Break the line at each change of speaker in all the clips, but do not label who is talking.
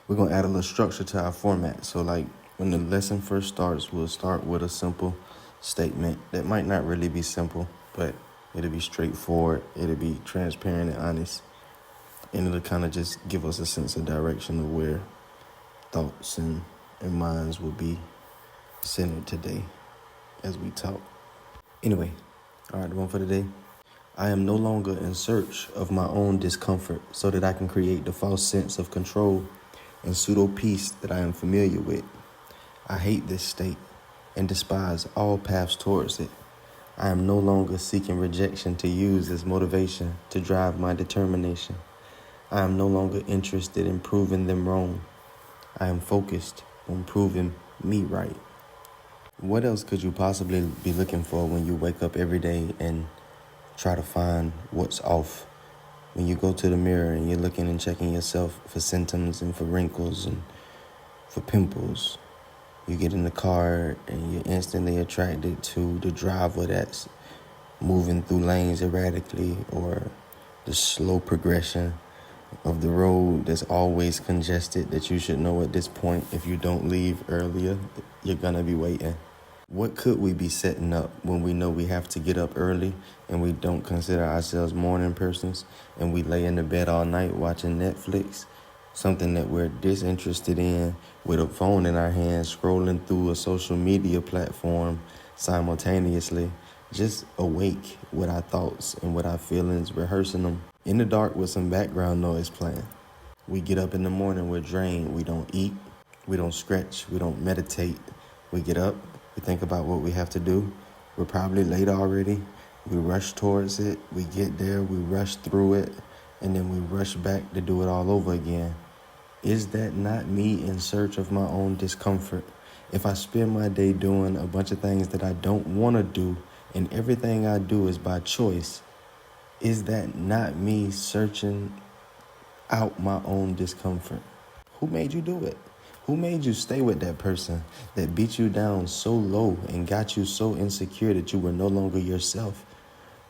We're going to add a little structure to our format. So like when the lesson first starts, we'll start with a simple statement that might not really be simple, but it'll be straightforward. It'll be transparent and honest. And it'll kind of just give us a sense of direction of where thoughts and minds will be centered today as we talk. Anyway, all right, the one for today. I am no longer in search of my own discomfort so that I can create the false sense of control and pseudo peace that I am familiar with. I hate this state and despise all paths towards it. I am no longer seeking rejection to use as motivation to drive my determination. I am no longer interested in proving them wrong. I am focused on proving me right. What else could you possibly be looking for when you wake up every day and try to find what's off? When you go to the mirror and you're looking and checking yourself for symptoms and for wrinkles and for pimples. You get in the car and you're instantly attracted to the driver that's moving through lanes erratically, or the slow progression of the road that's always congested that you should know at this point if you don't leave earlier, you're gonna be waiting. What could we be setting up when we know we have to get up early and we don't consider ourselves morning persons and we lay in the bed all night watching Netflix, something that we're disinterested in, with a phone in our hands, scrolling through a social media platform simultaneously, just awake with our thoughts and with our feelings, rehearsing them in the dark with some background noise playing. We get up in the morning, we're drained, we don't eat, we don't stretch, we don't meditate. We get up, we think about what we have to do. We're probably late already. We rush towards it, we get there, we rush through it, and then we rush back to do it all over again. Is that not me in search of my own discomfort? If I spend my day doing a bunch of things that I don't want to do, and everything I do is by choice, is that not me searching out my own discomfort? Who made you do it? Who made you stay with that person that beat you down so low and got you so insecure that you were no longer yourself?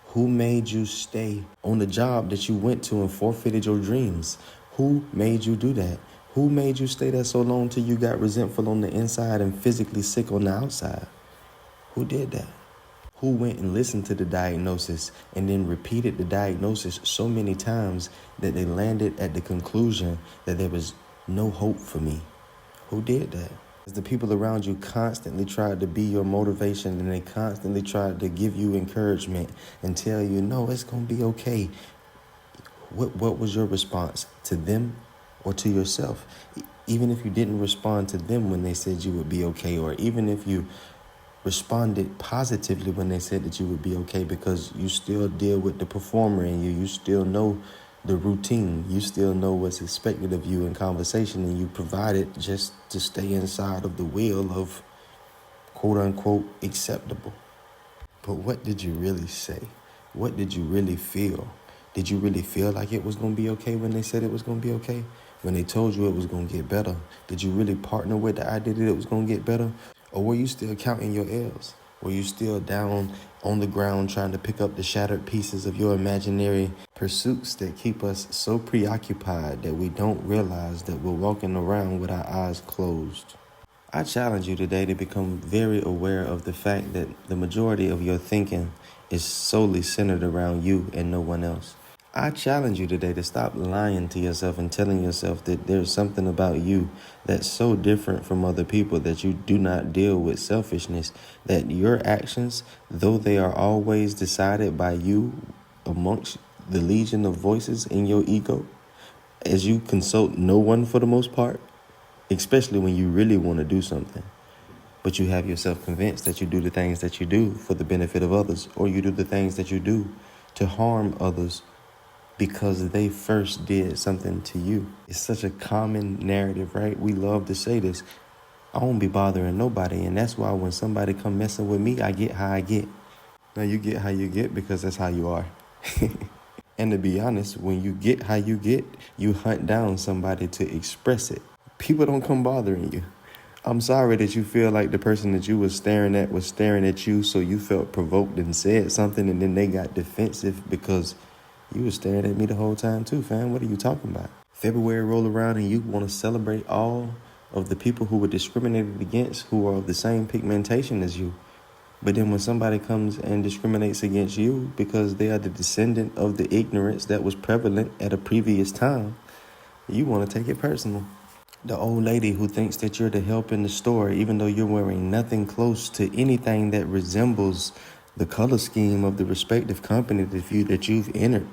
Who made you stay on the job that you went to and forfeited your dreams? Who made you do that? Who made you stay there so long till you got resentful on the inside and physically sick on the outside? Who did that? Who went and listened to the diagnosis and then repeated the diagnosis so many times that they landed at the conclusion that there was no hope for me? Who did that? The people around you constantly tried to be your motivation, and they constantly tried to give you encouragement and tell you, no, it's going to be okay. What was your response to them or to yourself? Even if you didn't respond to them when they said you would be okay, or even if you responded positively when they said that you would be okay, because you still deal with the performer in you. You still know the routine. You still know what's expected of you in conversation, and you provide it just to stay inside of the wheel of quote unquote acceptable. But what did you really say? What did you really feel? Did you really feel like it was going to be okay when they said it was going to be okay? When they told you it was going to get better? Did you really partner with the idea that it was going to get better? Or were you still counting your L's? Were you still down on the ground trying to pick up the shattered pieces of your imaginary pursuits that keep us so preoccupied that we don't realize that we're walking around with our eyes closed? I challenge you today to become very aware of the fact that the majority of your thinking is solely centered around you and no one else. I challenge you today to stop lying to yourself and telling yourself that there's something about you that's so different from other people, that you do not deal with selfishness, that your actions, though they are always decided by you amongst the legion of voices in your ego, as you consult no one for the most part, especially when you really want to do something, but you have yourself convinced that you do the things that you do for the benefit of others, or you do the things that you do to harm others because they first did something to you. It's such a common narrative, right? We love to say this. I won't be bothering nobody, and that's why when somebody come messing with me, I get how I get. Now you get how you get because that's how you are. And to be honest, when you get how you get, you hunt down somebody to express it. People don't come bothering you. I'm sorry that you feel like the person that you was staring at you, so you felt provoked and said something, and then they got defensive because you was staring at me the whole time too, fam. What are you talking about? February roll around and you want to celebrate all of the people who were discriminated against who are of the same pigmentation as you. But then when somebody comes and discriminates against you because they are the descendant of the ignorance that was prevalent at a previous time, you want to take it personal. The old lady who thinks that you're the help in the store, even though you're wearing nothing close to anything that resembles the color scheme of the respective company that you've entered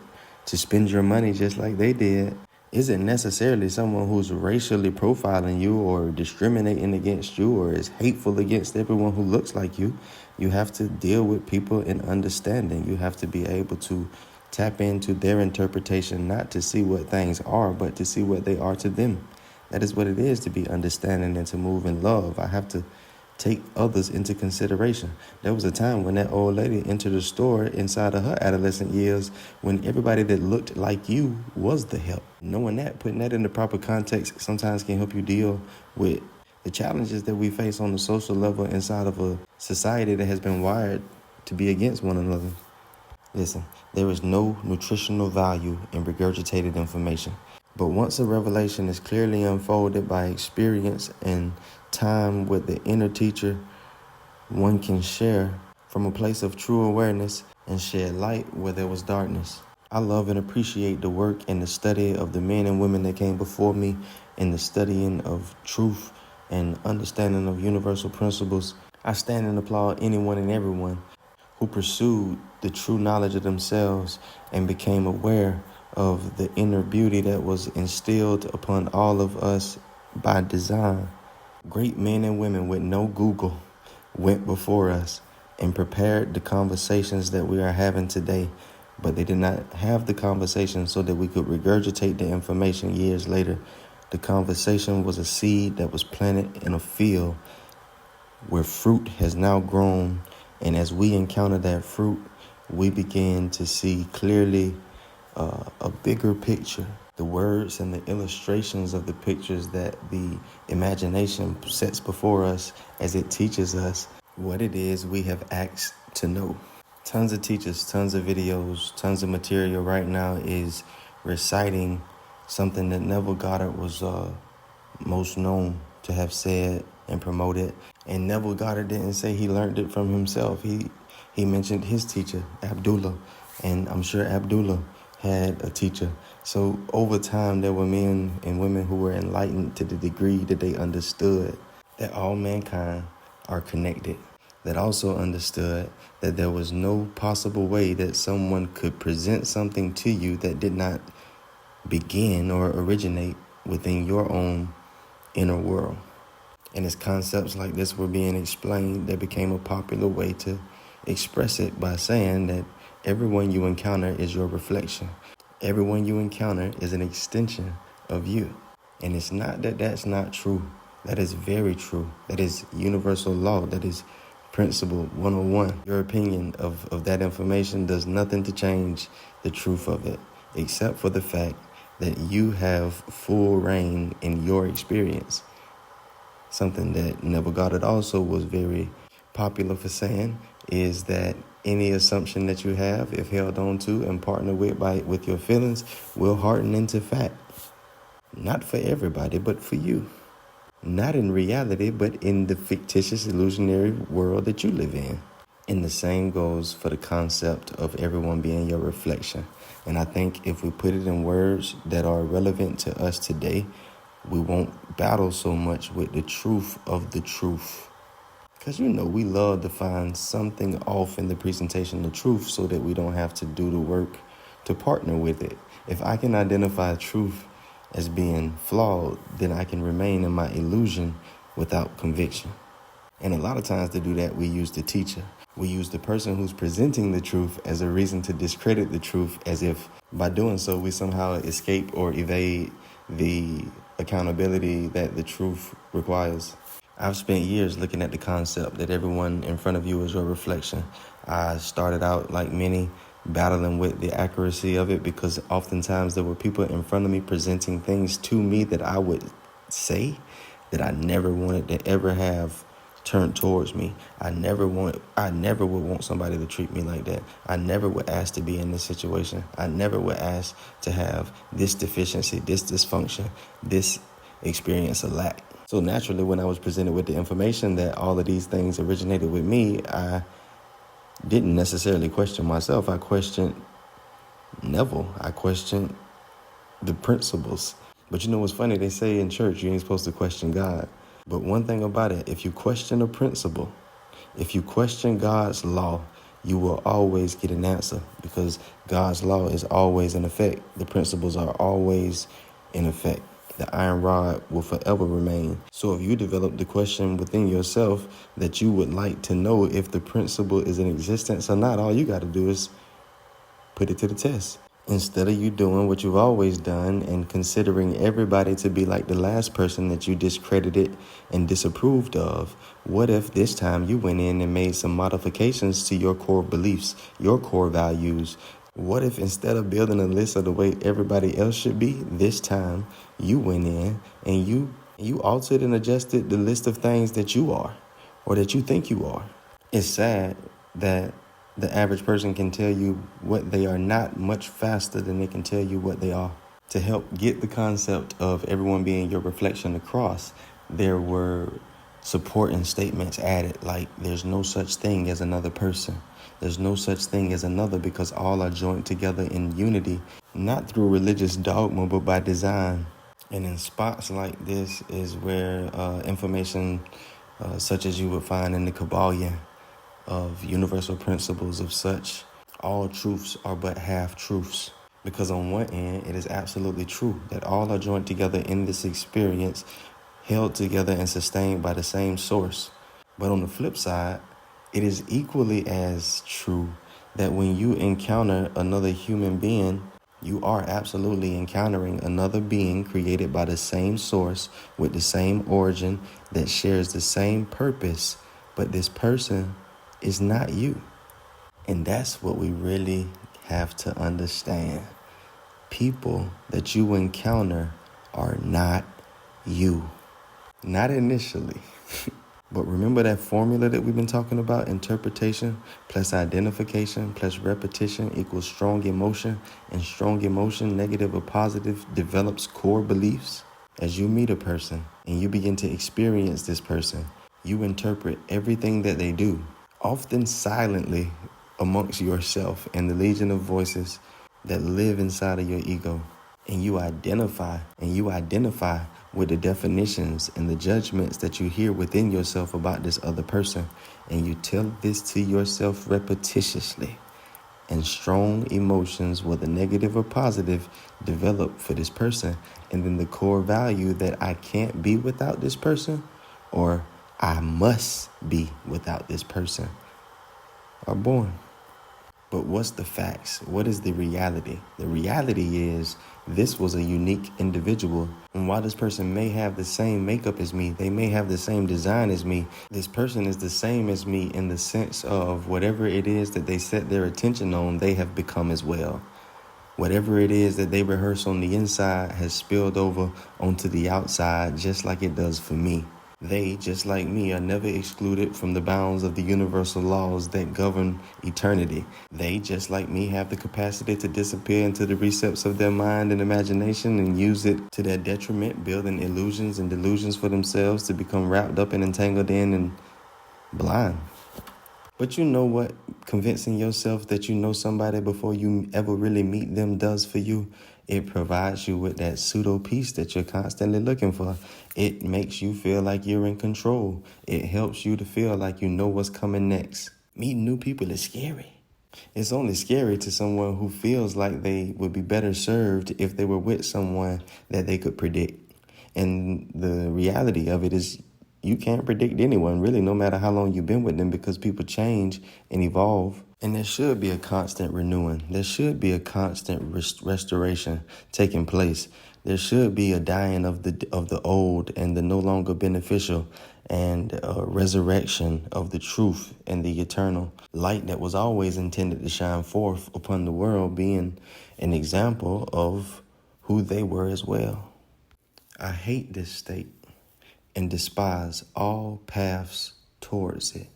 to spend your money just like they did, isn't necessarily someone who's racially profiling you or discriminating against you or is hateful against everyone who looks like you. You have to deal with people in understanding. You have to be able to tap into their interpretation, not to see what things are, but to see what they are to them. That is what it is to be understanding and to move in love. I have to take others into consideration. There was a time when that old lady entered the store inside of her adolescent years when everybody that looked like you was the help. Knowing that, putting that in the proper context sometimes can help you deal with the challenges that we face on the social level inside of a society that has been wired to be against one another. Listen, there is no nutritional value in regurgitated information. But once a revelation is clearly unfolded by experience and time with the inner teacher, one can share from a place of true awareness and shed light where there was darkness. I love and appreciate the work and the study of the men and women that came before me in the studying of truth and understanding of universal principles. I stand and applaud anyone and everyone who pursued the true knowledge of themselves and became aware of the inner beauty that was instilled upon all of us by design. Great men and women with no Google went before us and prepared the conversations that we are having today, but they did not have the conversation so that we could regurgitate the information years later. The conversation was a seed that was planted in a field where fruit has now grown, and as we encounter that fruit, we begin to see clearly a bigger picture, the words and the illustrations of the pictures that the imagination sets before us as it teaches us what it is we have asked to know. Tons of teachers, tons of videos, tons of material right now is reciting something that Neville Goddard was most known to have said and promoted. And Neville Goddard didn't say he learned it from himself. He mentioned his teacher, Abdullah, and I'm sure Abdullah had a teacher. So over time, there were men and women who were enlightened to the degree that they understood that all mankind are connected, that also understood that there was no possible way that someone could present something to you that did not begin or originate within your own inner world. And as concepts like this were being explained, there became a popular way to express it by saying that everyone you encounter is your reflection. Everyone you encounter is an extension of you. And it's not that that's not true. That is very true. That is universal law. That is principle 101. Your opinion of that information does nothing to change the truth of it, except for the fact that you have full reign in your experience. Something that Neville Goddard also was very popular for saying is that any assumption that you have, if held on to and partnered with your feelings, will harden into fact. Not for everybody, but for you. Not in reality, but in the fictitious, illusionary world that you live in. And the same goes for the concept of everyone being your reflection. And I think if we put it in words that are relevant to us today, we won't battle so much with the truth of the truth. Because, we love to find something off in the presentation of truth so that we don't have to do the work to partner with it. If I can identify truth as being flawed, then I can remain in my illusion without conviction. And a lot of times to do that, we use the teacher. We use the person who's presenting the truth as a reason to discredit the truth, as if by doing so we somehow escape or evade the accountability that the truth requires. I've spent years looking at the concept that everyone in front of you is your reflection. I started out, like many, battling with the accuracy of it because oftentimes there were people in front of me presenting things to me that I would say that I never wanted to ever have turned towards me. I never would want somebody to treat me like that. I never would ask to be in this situation. I never would ask to have this deficiency, this dysfunction, this experience of lack. So naturally, when I was presented with the information that all of these things originated with me, I didn't necessarily question myself. I questioned Neville. I questioned the principles. But you know what's funny? They say in church you ain't supposed to question God. But one thing about it, if you question a principle, if you question God's law, you will always get an answer, because God's law is always in effect. The principles are always in effect. The iron rod will forever remain. So if you develop the question within yourself that you would like to know if the principle is in existence or not, all you got to do is put it to the test. Instead of you doing what you've always done and considering everybody to be like the last person that you discredited and disapproved of, what if this time you went in and made some modifications to your core beliefs, your core values? What if instead of building a list of the way everybody else should be, this time you went in and you altered and adjusted the list of things that you are or that you think you are? It's sad that the average person can tell you what they are not much faster than they can tell you what they are. To help get the concept of everyone being your reflection across, there were supporting statements added, like there's no such thing as another person. There's no such thing as another, because all are joined together in unity, not through religious dogma, but by design. And in spots like this is where information such as you would find in the Kabbalion, of universal principles of such, all truths are but half truths. Because on one end, it is absolutely true that all are joined together in this experience, held together and sustained by the same source. But on the flip side, it is equally as true that when you encounter another human being, you are absolutely encountering another being created by the same source with the same origin that shares the same purpose, but this person is not you. And that's what we really have to understand. People that you encounter are not you. Not initially. But remember that formula that we've been talking about? Interpretation plus identification plus repetition equals strong emotion. And strong emotion, negative or positive, develops core beliefs. As you meet a person and you begin to experience this person, you interpret everything that they do, often silently amongst yourself and the legion of voices that live inside of your ego. And you identify with the definitions and the judgments that you hear within yourself about this other person. And you tell this to yourself repetitiously. And strong emotions, whether negative or positive, develop for this person. And then the core value that I can't be without this person, or I must be without this person, are born. But what's the facts? What is the reality? The reality is this was a unique individual. And while this person may have the same makeup as me, they may have the same design as me, this person is the same as me in the sense of whatever it is that they set their attention on, they have become as well. Whatever it is that they rehearse on the inside has spilled over onto the outside, just like it does for me. They, just like me, are never excluded from the bounds of the universal laws that govern eternity. They, just like me, have the capacity to disappear into the recesses of their mind and imagination and use it to their detriment, building illusions and delusions for themselves to become wrapped up and entangled in and blind. But you know what convincing yourself that you know somebody before you ever really meet them does for you? It provides you with that pseudo peace that you're constantly looking for. It makes you feel like you're in control. It helps you to feel like you know what's coming next. Meeting new people is scary. It's only scary to someone who feels like they would be better served if they were with someone that they could predict. And the reality of it is you can't predict anyone, really, no matter how long you've been with them, because people change and evolve. And there should be a constant renewing. There should be a constant restoration taking place. There should be a dying of the old and the no longer beneficial, and a resurrection of the truth and the eternal light that was always intended to shine forth upon the world, being an example of who they were as well. I hate this state and despise all paths towards it.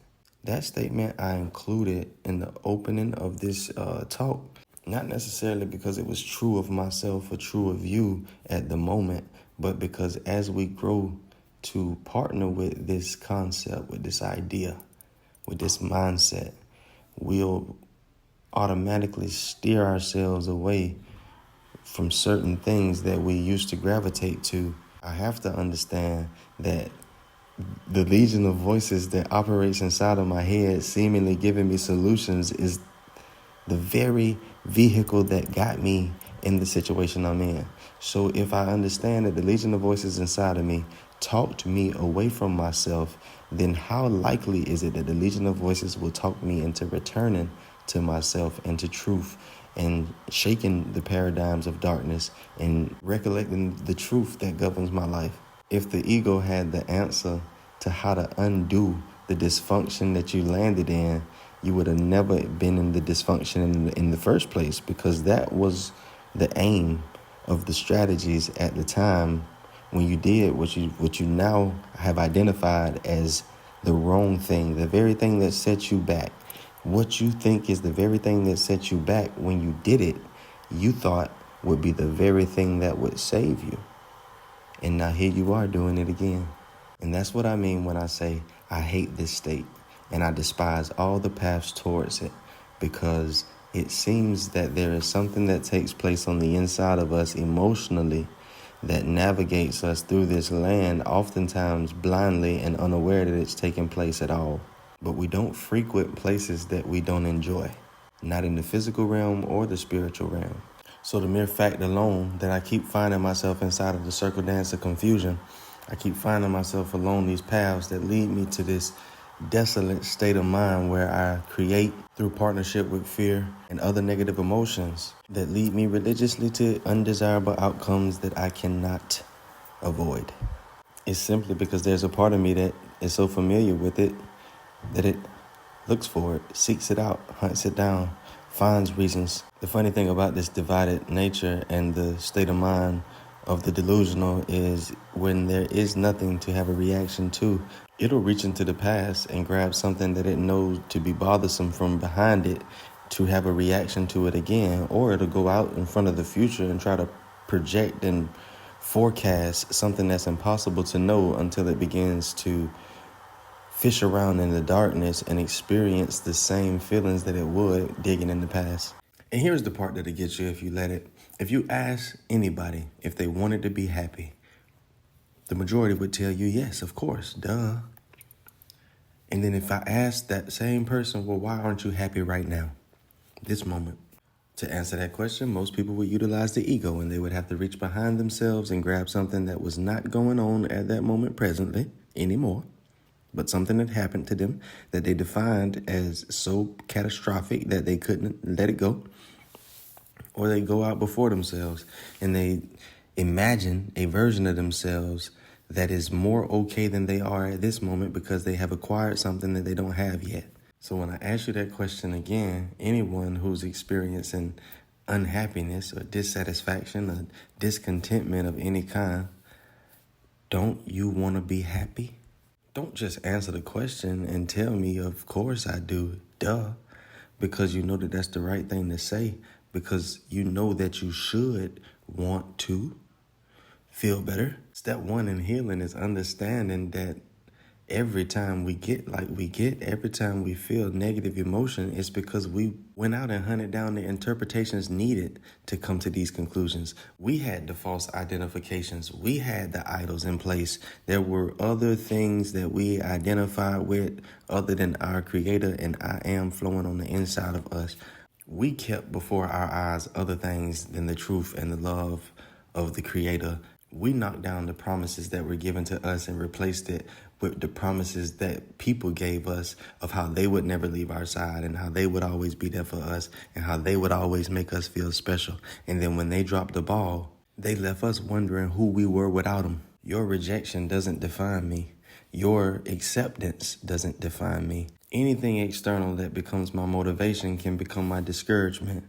That statement I included in the opening of this talk, not necessarily because it was true of myself or true of you at the moment, but because as we grow to partner with this concept, with this idea, with this mindset, we'll automatically steer ourselves away from certain things that we used to gravitate to. I have to understand that the legion of voices that operates inside of my head, seemingly giving me solutions, is the very vehicle that got me in the situation I'm in. So if I understand that the legion of voices inside of me talked me away from myself, then how likely is it that the legion of voices will talk me into returning to myself and to truth and shaking the paradigms of darkness and recollecting the truth that governs my life? If the ego had the answer to how to undo the dysfunction that you landed in, you would have never been in the dysfunction in the first place, because that was the aim of the strategies at the time when you did what you now have identified as the wrong thing, the very thing that set you back. What you think is the very thing that set you back, when you did it, you thought would be the very thing that would save you. And now here you are doing it again. And that's what I mean when I say I hate this state and I despise all the paths towards it, because it seems that there is something that takes place on the inside of us emotionally that navigates us through this land, oftentimes blindly and unaware that it's taking place at all. But we don't frequent places that we don't enjoy, not in the physical realm or the spiritual realm. So the mere fact alone that I keep finding myself inside of the circle dance of confusion, I keep finding myself along these paths that lead me to this desolate state of mind where I create through partnership with fear and other negative emotions that lead me religiously to undesirable outcomes that I cannot avoid. It's simply because there's a part of me that is so familiar with it that it looks for it, seeks it out, hunts it down, finds reasons. The funny thing about this divided nature and the state of mind of the delusional is when there is nothing to have a reaction to, it'll reach into the past and grab something that it knows to be bothersome from behind it to have a reaction to it again, or it'll go out in front of the future and try to project and forecast something that's impossible to know until it begins to fish around in the darkness and experience the same feelings that it would digging in the past. And here's the part that'll get you if you let it. If you ask anybody if they wanted to be happy, the majority would tell you, yes, of course, duh. And then if I ask that same person, well, why aren't you happy right now, this moment? To answer that question, most people would utilize the ego, and they would have to reach behind themselves and grab something that was not going on at that moment presently anymore, but something that happened to them that they defined as so catastrophic that they couldn't let it go. Or they go out before themselves and they imagine a version of themselves that is more okay than they are at this moment because they have acquired something that they don't have yet. So when I ask you that question again, anyone who's experiencing unhappiness or dissatisfaction or discontentment of any kind, don't you want to be happy? Don't just answer the question and tell me, of course I do, duh, because you know that that's the right thing to say, because you know that you should want to feel better. Step one in healing is understanding that every time we get like we get, every time we feel negative emotion, it's because we went out and hunted down the interpretations needed to come to these conclusions. We had the false identifications. We had the idols in place. There were other things that we identified with other than our creator and I am flowing on the inside of us. We kept before our eyes other things than the truth and the love of the creator. We knocked down the promises that were given to us and replaced it with the promises that people gave us of how they would never leave our side and how they would always be there for us and how they would always make us feel special. And then when they dropped the ball, they left us wondering who we were without them. Your rejection doesn't define me. Your acceptance doesn't define me. Anything external that becomes my motivation can become my discouragement.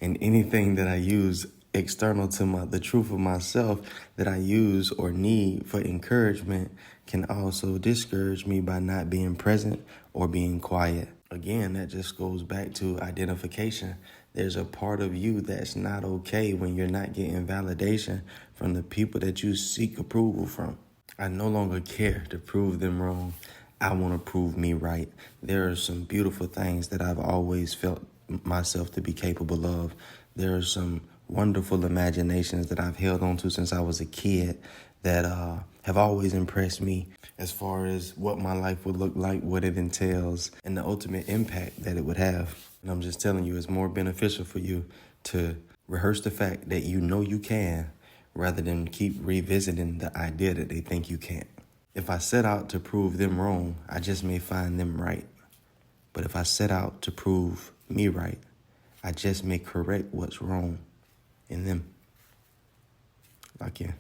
And anything that I use external to the truth of myself that I use or need for encouragement can also discourage me by not being present or being quiet. Again, that just goes back to identification. There's a part of you that's not okay when you're not getting validation from the people that you seek approval from. I no longer care to prove them wrong. I want to prove me right. There are some beautiful things that I've always felt myself to be capable of. There are some wonderful imaginations that I've held on to since I was a kid that have always impressed me as far as what my life would look like, what it entails, and the ultimate impact that it would have. And I'm just telling you, it's more beneficial for you to rehearse the fact that you know you can rather than keep revisiting the idea that they think you can't. If I set out to prove them wrong, I just may find them right. But if I set out to prove me right, I just may correct what's wrong in them. Lock in.